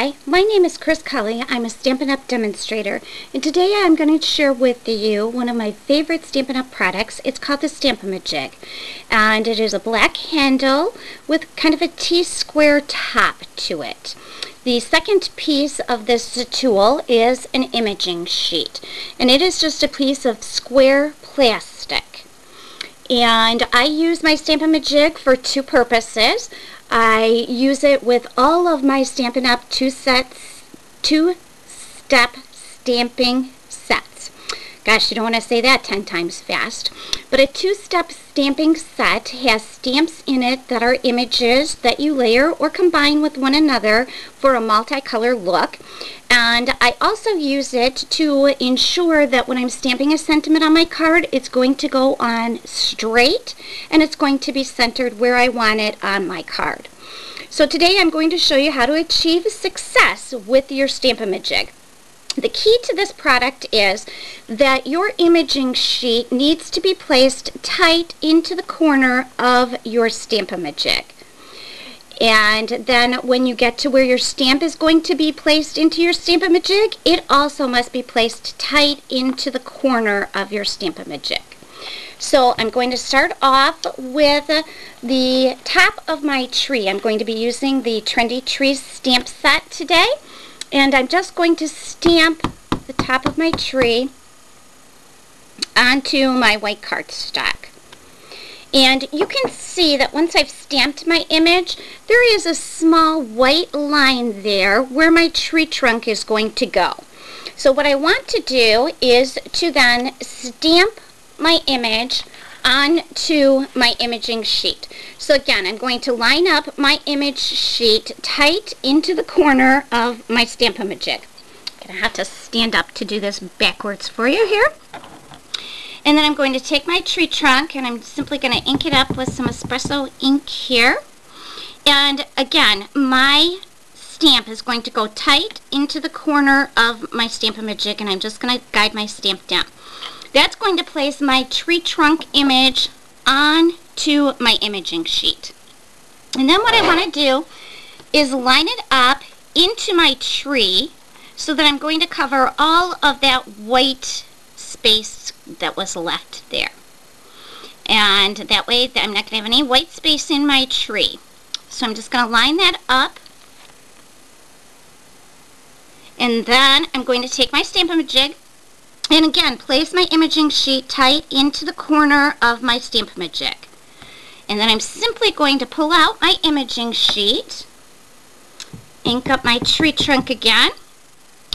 Hi, my name is Chris Kelly. I'm a Stampin' Up! Demonstrator, and today I'm going to share with you one of my favorite Stampin' Up! Products. It's called the Stamp-A-Majig, and it is a black handle with kind of a T-square top to it. The second piece of this tool is an imaging sheet, and it is just a piece of square plastic. And I use my Stamp-A-Majig for two purposes. I use it with all of my Stampin' Up! two-step stamping sets. Gosh, you don't want to say that 10 times fast. But a two-step stamping set has stamps in it that are images that you layer or combine with one another for a multicolor look. And I also use it to ensure that when I'm stamping a sentiment on my card, it's going to go on straight and it's going to be centered where I want it on my card. So today I'm going to show you how to achieve success with your Stamp-A-Majig. The key to this product is that your imaging sheet needs to be placed tight into the corner of your Stamp-A-Majig. And then when you get to where your stamp is going to be placed into your Stamp-A-Majig, it also must be placed tight into the corner of your Stamp-A-Majig. So I'm going to start off with the top of my tree. I'm going to be using the Trendy Trees stamp set today. And I'm just going to stamp the top of my tree onto my white cardstock. And you can see that once I've stamped my image, there is a small white line there where my tree trunk is going to go. So what I want to do is to then stamp my image onto my imaging sheet. So again, I'm going to line up my image sheet tight into the corner of my Stamp-A-Majig. I'm going to have to stand up to do this backwards for you here. And then I'm going to take my tree trunk and I'm simply going to ink it up with some espresso ink here. And again, my stamp is going to go tight into the corner of my Stamp-A-Majig, and I'm just going to guide my stamp down. That's going to place my tree trunk image onto my imaging sheet. And then what I want to do is line it up into my tree so that I'm going to cover all of that white space that was left there. And that way I'm not going to have any white space in my tree. So I'm just going to line that up. And then I'm going to take my Stamp-A-Majig and again, place my imaging sheet tight into the corner of my Stamp-A-Majig. And then I'm simply going to pull out my imaging sheet, ink up my tree trunk again,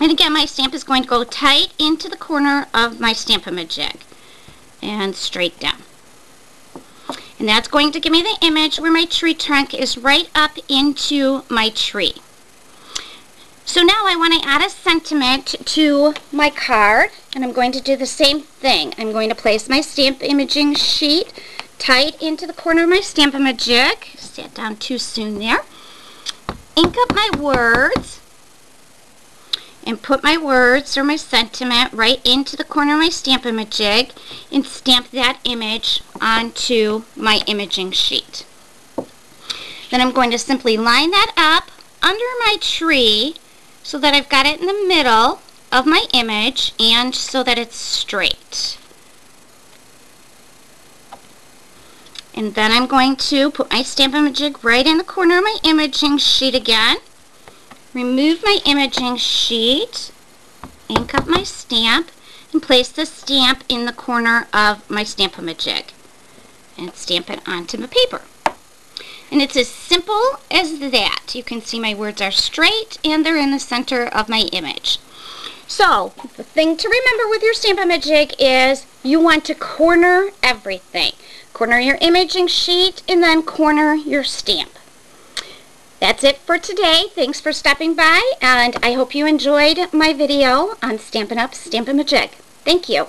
and again my stamp is going to go tight into the corner of my Stamp-A-Majig and straight down. And that's going to give me the image where my tree trunk is right up into my tree. So now I want to add a sentiment to my card, and I'm going to do the same thing. I'm going to place my stamp imaging sheet tight into the corner of my Stamp-A-Majig. Sat down too soon there. Ink up my words and put my words or my sentiment right into the corner of my Stamp-A-Majig and stamp that image onto my imaging sheet. Then I'm going to simply line that up under my tree so that I've got it in the middle of my image and so that it's straight. And then I'm going to put my Stamp-A-Majig right in the corner of my imaging sheet again. Remove my imaging sheet, ink up my stamp, and place the stamp in the corner of my Stamp-A-Majig. And stamp it onto the paper. And it's as simple as that. You can see my words are straight and they're in the center of my image. So, the thing to remember with your Stamp-A-Majig is you want to corner everything. Corner your imaging sheet and then corner your stamp. That's it for today. Thanks for stopping by, and I hope you enjoyed my video on Stampin' Up! Stamp-A-Majig. Thank you.